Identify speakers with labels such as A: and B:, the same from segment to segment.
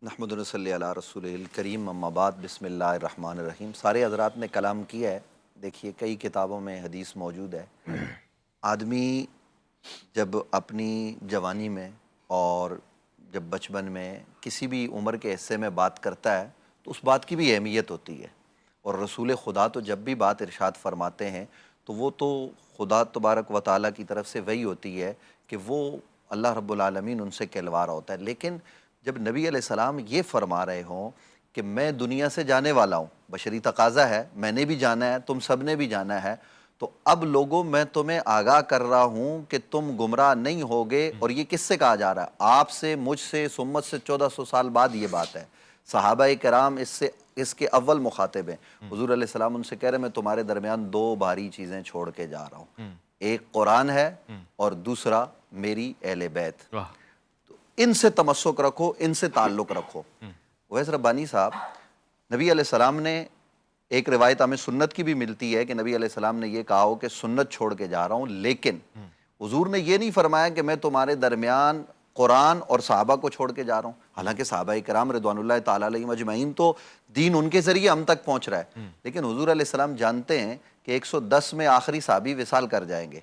A: نحمد و صلی علی رسول الکریم اما بعد بسم اللہ الرحمن الرحیم۔ سارے حضرات نے کلام کیا ہے، دیکھیے کئی کتابوں میں حدیث موجود ہے۔ آدمی جب اپنی جوانی میں اور جب بچپن میں کسی بھی عمر کے حصے میں بات کرتا ہے تو اس بات کی بھی اہمیت ہوتی ہے، اور رسول خدا تو جب بھی بات ارشاد فرماتے ہیں تو وہ تو خدا تبارک و تعالیٰ کی طرف سے وہی ہوتی ہے کہ وہ اللہ رب العالمین ان سے کہلوارا ہوتا ہے۔ لیکن جب نبی علیہ السلام یہ فرما رہے ہوں کہ میں دنیا سے جانے والا ہوں، بشری تقاضا ہے، میں نے بھی جانا ہے، تم سب نے بھی جانا ہے، تو اب لوگوں میں تمہیں آگاہ کر رہا ہوں کہ تم گمراہ نہیں ہوگے۔ اور یہ کس سے کہا جا رہا ہے؟ آپ سے، مجھ سے، امت سے 1400 سال بعد یہ بات ہے۔ صحابہ کرام اس کے اول مخاطب ہیں۔ حضور علیہ السلام ان سے کہہ رہے ہیں میں تمہارے درمیان دو بھاری چیزیں چھوڑ کے جا رہا ہوں، ایک قرآن ہے اور دوسرا میری اہل بیت۔ ان سے تمسک رکھو، ان سے تعلق رکھو۔ ویس ربانی صاحب، نبی علیہ السلام نے ایک روایت ہمیں سنت کی بھی ملتی ہے کہ نبی علیہ السلام نے یہ کہا ہو کہ سنت چھوڑ کے جا رہا ہوں، لیکن حضور نے یہ نہیں فرمایا کہ میں تمہارے درمیان قرآن اور صحابہ کو چھوڑ کے جا رہا ہوں۔ حالانکہ صحابہ کرام رضوان اللہ تعالیٰ علیہم اجمعین تو دین ان کے ذریعے ہم تک پہنچ رہا ہے، لیکن حضور علیہ السلام جانتے ہیں کہ 110 میں آخری صحابی وصال کر جائیں گے،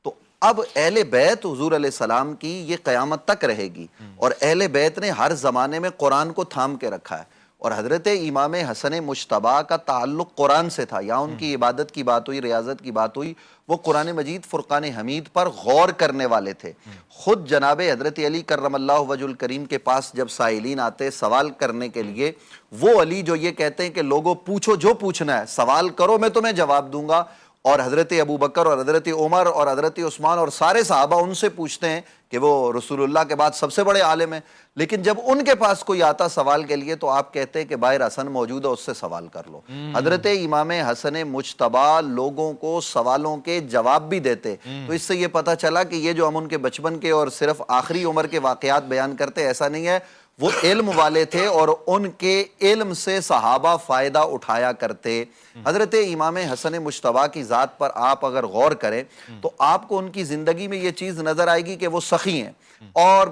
A: تو اب اہل بیت حضور علیہ السلام کی یہ قیامت تک رہے گی، اور اہل بیت نے ہر زمانے میں قرآن کو تھام کے رکھا ہے۔ اور حضرت امام حسن مجتبیٰ کا تعلق قرآن سے تھا، یا ان کی عبادت کی بات ہوئی، ریاضت کی بات ہوئی، وہ قرآن مجید فرقان حمید پر غور کرنے والے تھے۔ خود جناب حضرت علی کرم اللہ وجہ الکریم کے پاس جب سائلین آتے سوال کرنے کے لیے، وہ علی جو یہ کہتے ہیں کہ لوگوں پوچھو جو پوچھنا ہے، سوال کرو میں تمہیں جواب دوں گا، اور حضرت ابو بکر اور حضرت عمر اور حضرت عثمان اور سارے صحابہ ان سے پوچھتے ہیں کہ وہ رسول اللہ کے بعد سب سے بڑے عالم ہیں، لیکن جب ان کے پاس کوئی آتا سوال کے لیے تو آپ کہتے ہیں کہ باہر حسن موجود ہے، اس سے سوال کر لو۔ حضرت امام حسن مجتبیٰ لوگوں کو سوالوں کے جواب بھی دیتے، تو اس سے یہ پتہ چلا کہ یہ جو ہم ان کے بچپن کے اور صرف آخری عمر کے واقعات بیان کرتے ایسا نہیں ہے، وہ علم والے تھے اور ان کے علم سے صحابہ فائدہ اٹھایا کرتے۔ حضرت امام حسن مجتبیٰ کی ذات پر آپ اگر غور کریں تو آپ کو ان کی زندگی میں یہ چیز نظر آئے گی کہ وہ سخی ہیں اور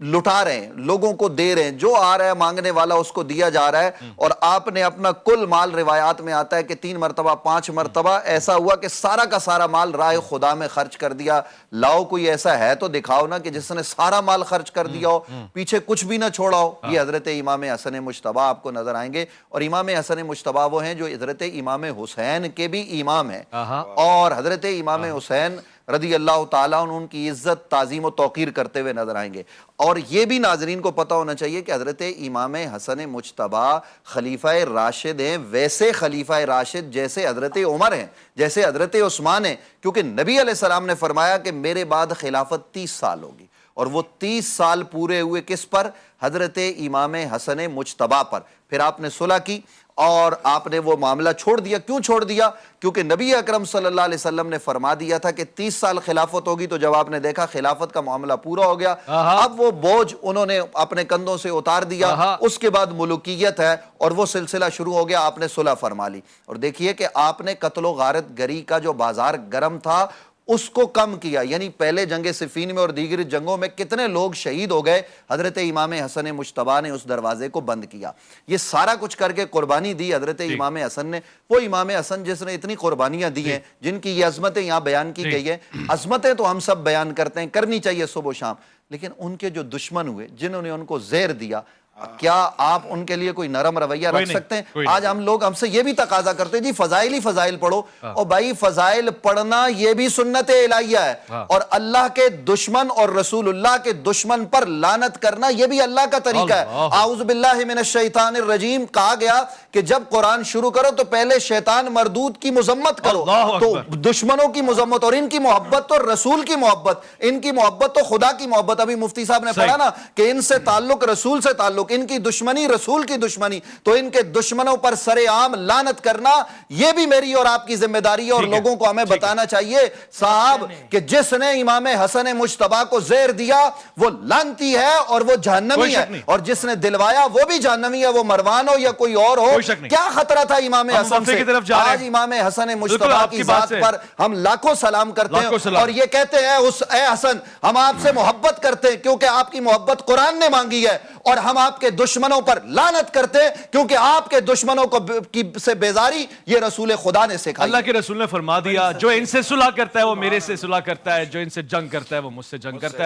A: لٹا رہے ہیں، لوگوں کو دے رہے ہیں، جو آ رہا ہے مانگنے والا اس کو دیا جا رہا ہے، اور آپ نے اپنا کل مال، روایات میں آتا ہے کہ 3 مرتبہ 5 مرتبہ ایسا ہوا کہ سارا کا سارا مال راہ خدا میں خرچ کر دیا۔ لاؤ کوئی ایسا ہے تو دکھاؤ نا کہ جس نے سارا مال خرچ کر دیا ہو، پیچھے کچھ بھی نہ چھوڑا ہو۔ یہ حضرت امام حسن مجتبیٰ آپ کو نظر آئیں گے، اور امام حسن مجتبیٰ وہ ہیں جو حضرت امام حسین کے بھی امام ہیں، اور حضرت امام حسین رضی اللہ تعالیٰ ان کی عزت، تعظیم و توقیر کرتے ہوئے نظر آئیں گے۔ اور یہ بھی ناظرین کو پتہ ہونا چاہیے کہ حضرت امام حسن مجتبیٰ خلیفہ راشد ہیں، ویسے خلیفہ راشد جیسے حضرت عمر ہیں، جیسے حضرت عثمان ہیں، کیونکہ نبی علیہ السلام نے فرمایا کہ میرے بعد خلافت 30 سال ہوگی، اور وہ 30 سال پورے ہوئے کس پر؟ حضرت امام حسن مجتبیٰ پر۔ پھر آپ نے صلح کی اور آپ نے وہ معاملہ چھوڑ دیا۔ کیوں چھوڑ دیا؟ کیونکہ نبی اکرم صلی اللہ علیہ وسلم نے فرما دیا تھا کہ 30 سال خلافت ہوگی، تو جب آپ نے دیکھا خلافت کا معاملہ پورا ہو گیا، اب وہ بوجھ انہوں نے اپنے کندھوں سے اتار دیا، اس کے بعد ملوکیت ہے اور وہ سلسلہ شروع ہو گیا، آپ نے صلح فرما لی۔ اور دیکھیے کہ آپ نے قتل و غارت گری کا جو بازار گرم تھا اس کو کم کیا، یعنی پہلے جنگ صفین میں اور دیگر جنگوں میں کتنے لوگ شہید ہو گئے، حضرت امام حسن مجتبیٰ نے اس دروازے کو بند کیا۔ یہ سارا کچھ کر کے قربانی دی حضرت امام حسن نے، وہ امام حسن جس نے اتنی قربانیاں دی ہیں، جن کی یہ عظمتیں یہاں بیان کی گئی ہیں۔ عظمتیں تو ہم سب بیان کرتے ہیں، کرنی چاہیے صبح و شام، لیکن ان کے جو دشمن ہوئے، جنہوں نے ان کو زہر دیا، کیا آپ ان کے لیے کوئی نرم رویہ رکھ سکتے ہیں؟ آج ہم سے یہ بھی تقاضا کرتے ہیں جی فضائل ہی فضائل پڑھو، اور بھائی فضائل پڑھنا یہ بھی سنت الہیہ ہے، اور اللہ کے دشمن اور رسول اللہ کے دشمن پر لعنت کرنا یہ بھی اللہ کا طریقہ ہے۔ اعوذ باللہ من الشیطان الرجیم کہا گیا کہ جب قرآن شروع کرو تو پہلے شیطان مردود کی مذمت کرو، تو دشمنوں کی مذمت، اور ان کی محبت تو رسول کی محبت، ان کی محبت تو خدا کی محبت۔ ابھی مفتی صاحب نے پڑھا نا کہ ان سے تعلق رسول سے تعلق، ان کی دشمنی رسول کی دشمنی، تو ان کے دشمنوں پر سر عام لعنت کرنا یہ بھی میری اور آپ کی ذمہ داری ہے، اور لوگوں کو ہمیں بتانا چاہیے صاحب کہ جس نے امام حسن مجتبیٰ کو زہر دیا وہ لعنتی ہے اور وہ جہنمی ہے، اور جس نے دلوایا وہ بھی جہنمی ہے، وہ مروان ہو یا کوئی اور ہو۔ کیا خطرہ تھا امام حسن سے؟ آج امام حسن مجتبیٰ کی ذات پر ہم لاکھوں سلام کرتے ہیں، اور یہ کہتے ہیں اے حسن ہم آپ سے محبت کرتے ہیں کیونکہ آپ کی محبت قرآن نے مانگی ہے، اور ہم آپ آپ کے دشمنوں پر لعنت کرتے، کیونکہ آپ کے دشمنوں کو سے بیزاری یہ رسول خدا نے سکھائی۔
B: اللہ کے رسول نے فرما دیا جو ان سے صلح کرتا ہے وہ میرے سے صلح کرتا ہے، جو ان سے جنگ کرتا ہے وہ مجھ سے جنگ کرتا ہے۔